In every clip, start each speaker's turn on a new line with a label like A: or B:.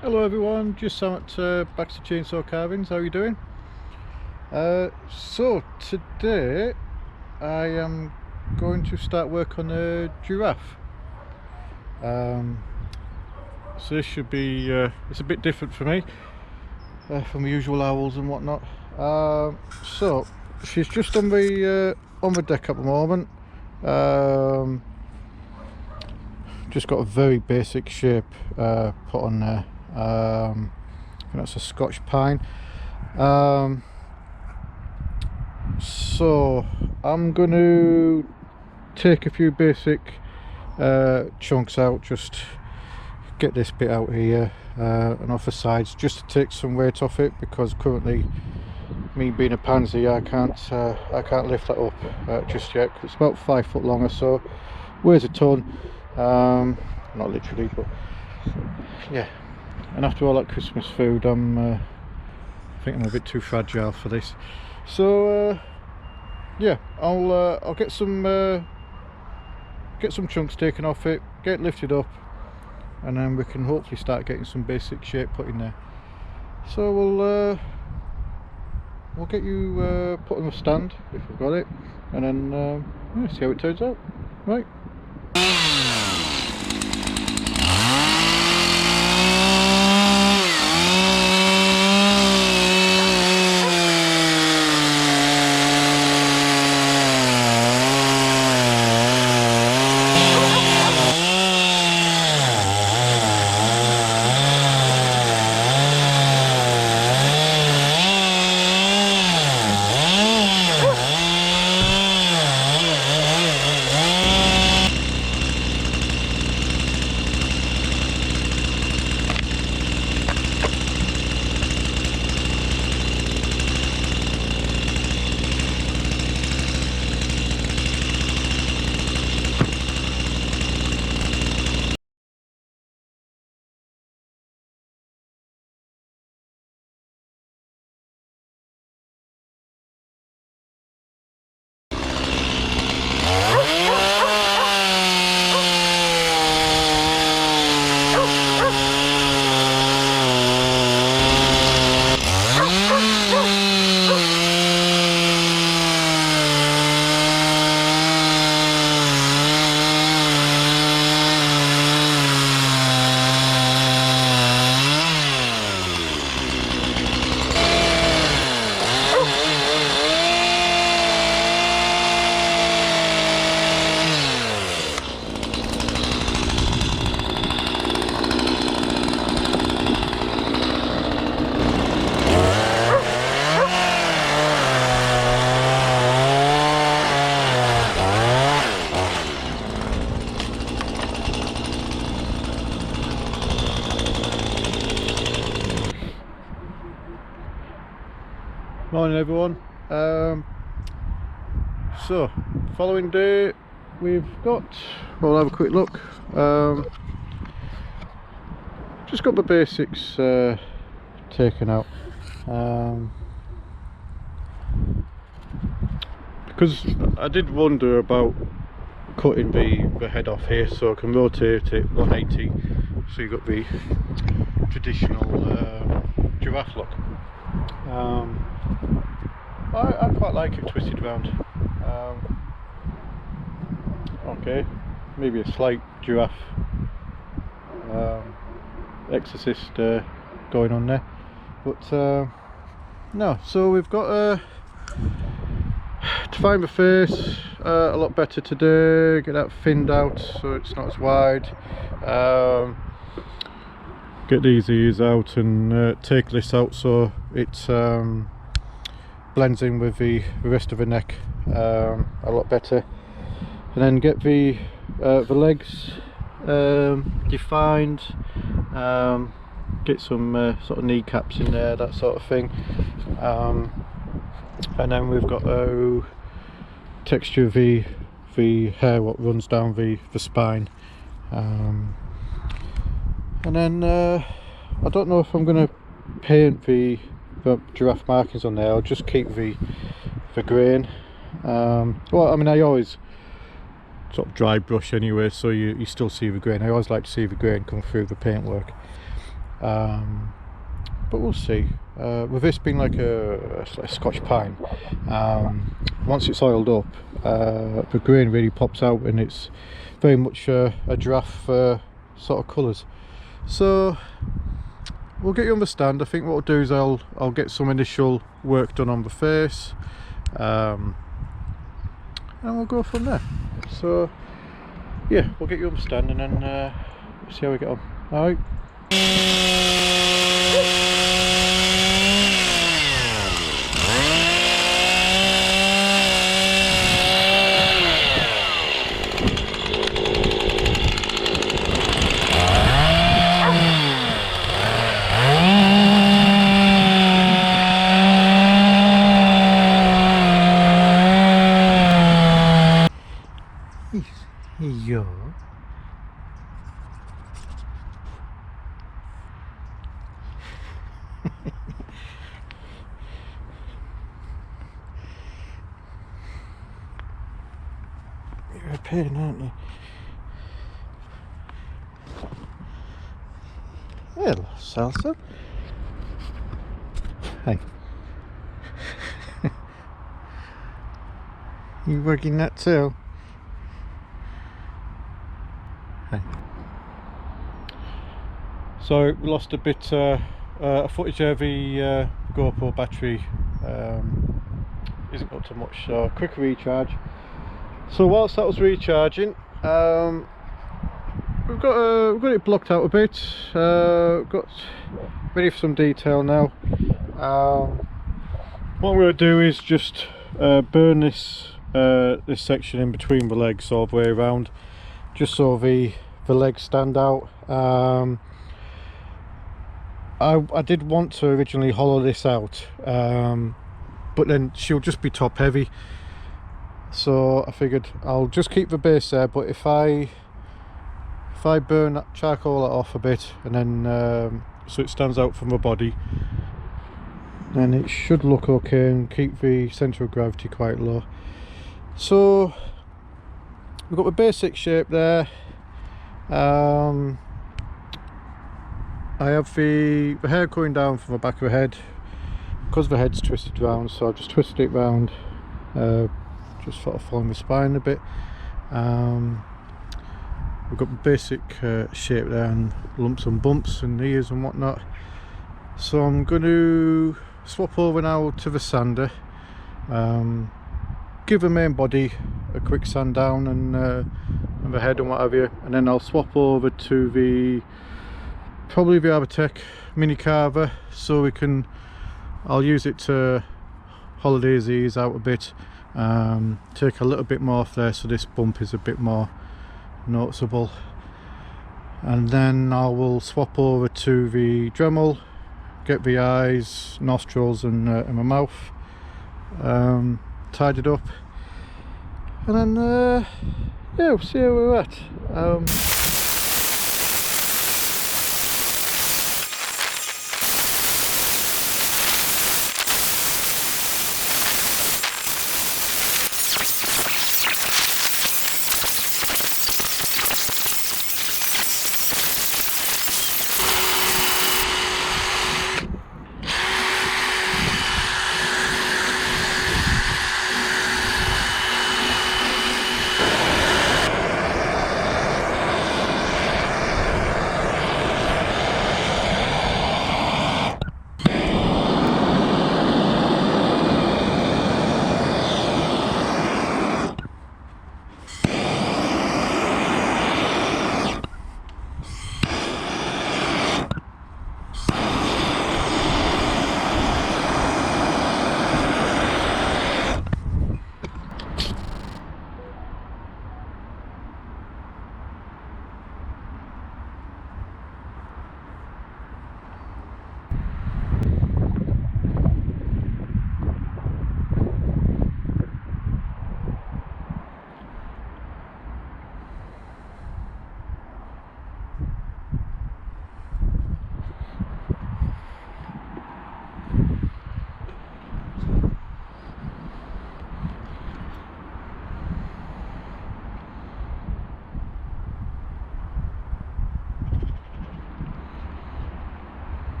A: Hello everyone, just Sam at Baxter Chainsaw Carvings. How are you doing? So today I am going to start work on a giraffe. So this should be it's a bit different for me from the usual owls and whatnot. So she's just on the deck at the moment. Just got a very basic shape put on there. I think that's a Scotch pine. So I'm going to take a few basic chunks out, just get this bit out here and off the sides, just to take some weight off it, because currently, me being a pansy, I can't lift that up just yet. It's about 5 foot long or so, weighs a ton, not literally, but yeah. And after all that Christmas food, I think I'm a bit too fragile for this. So yeah, I'll get some chunks taken off it, get it lifted up, and then we can hopefully start getting some basic shape put in there. So we'll get you put on the stand if we've got it, and then yeah, see how it turns out. Right. Morning everyone. So following day, we've got, well, I'll have a quick look. Just got the basics taken out, because I did wonder about cutting the head off here so I can rotate it 180, so you've got the traditional giraffe look. I quite like it twisted round. Okay, maybe a slight giraffe exorcist going on there, but no. So we've got to find the face a lot better today, get that thinned out so it's not as wide, get these ears out and take this out so it blends in with the rest of the neck a lot better, and then get the legs defined, get some sort of kneecaps in there, that sort of thing, and then we've got texture of the hair what runs down the spine, and then I don't know if I'm going to paint the giraffe markings on there. I'll just keep the grain. Well, I mean, I always sort of dry brush anyway, so you still see the grain. I always like to see the grain come through the paintwork. But we'll see. With this being like a Scotch pine, once it's oiled up, the grain really pops out, and it's very much a giraffe sort of colours. So we'll get you on the stand. I think what I'll do is I'll get some initial work done on the face, and we'll go from there. So yeah, we'll get you on the stand and then see how we get on. All right. Yeah. You're a pain, aren't you? Hello, Salsa. Hey. You wagging that tail? Hey. So we lost a bit of footage there. The GoPro battery isn't up to much, so quick recharge. So whilst that was recharging, we've got it blocked out a bit. Got ready for some detail now. What we're going to do is just burn this section in between the legs all the way around, just so the legs stand out. I did want to originally hollow this out, but then she'll just be top heavy, so I figured I'll just keep the base there. But if I burn that charcoal off a bit, and then so it stands out from the body, then it should look okay and keep the centre of gravity quite low. So we've got the basic shape there. I have the hair going down from the back of the head because the head's twisted round, so I've just twisted it round, just sort of following the spine a bit. We've got the basic shape there, and lumps and bumps and ears and whatnot. So I'm going to swap over now to the sander, give the main body a quick sand down, and the head and what have you, and then I'll swap over to probably the Arbortech mini carver, so I'll use it to hollow these ears out a bit, take a little bit more off there so this bump is a bit more noticeable, and then I will swap over to the Dremel, get the eyes, nostrils and my mouth tidied up, and then yeah, we'll see where we're at.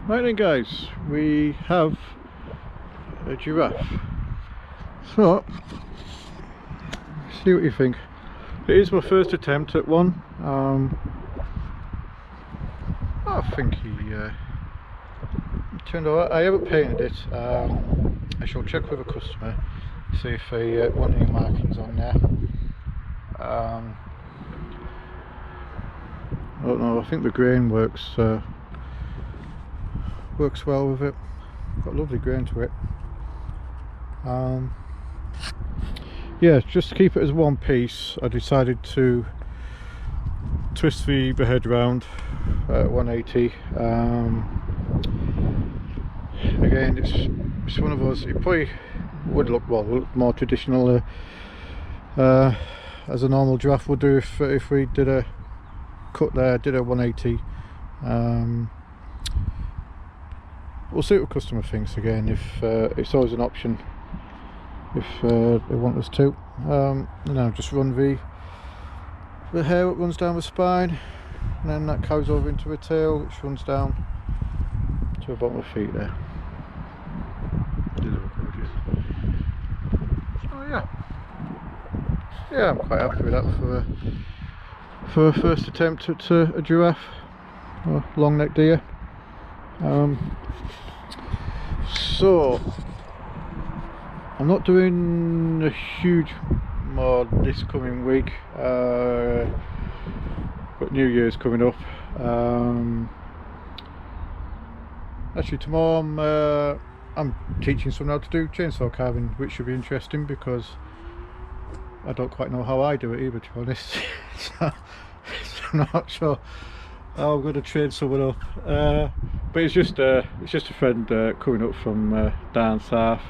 A: Right then guys, we have a giraffe. So, see what you think. It is my first attempt at one. I think he turned out. I haven't painted it. I shall check with a customer, see if they want any markings on there. I don't know. I think the grain works well with it. Got a lovely grain to it. Yeah, just to keep it as one piece, I decided to twist the head round at 180. Again, it's one of those. It probably would look more traditional as a normal giraffe would do if we did a cut there, did a 180. We'll see what the customer thinks again. If it's always an option if they want us to. Just run the hair that runs down the spine, and then that carries over into the tail, which runs down to the bottom of the feet there. Oh yeah, I'm quite happy with that for a first attempt at a giraffe or long-necked deer. So I'm not doing a huge mod this coming week, but New Year's coming up. Actually tomorrow I'm teaching someone how to do chainsaw carving, which should be interesting because I don't quite know how I do it either, to be honest. so I'm not sure how I'm going to train someone up, but it's just a friend coming up from down south,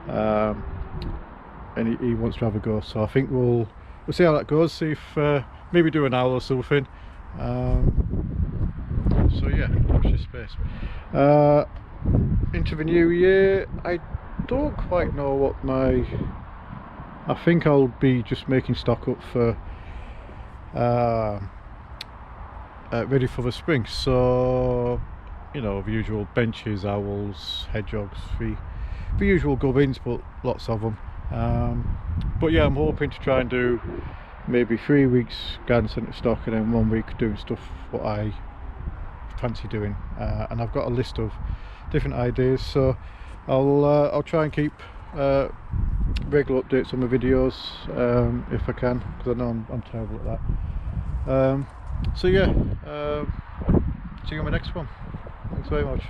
A: and he wants to have a go. So I think we'll see how that goes. See if maybe do an hour or something. So yeah, watch this space. Into the new year, I don't quite know what I think I'll be just making stock up for ready for the spring. So, you know, the usual benches, owls, hedgehogs, the usual gubbins, but lots of them. But yeah, I'm hoping to try and do maybe 3 weeks garden centre stock, and then 1 week doing stuff what I fancy doing. And I've got a list of different ideas, so I'll try and keep regular updates on my videos if I can, because I know I'm terrible at that. So yeah, see you on my next one. Thanks very much.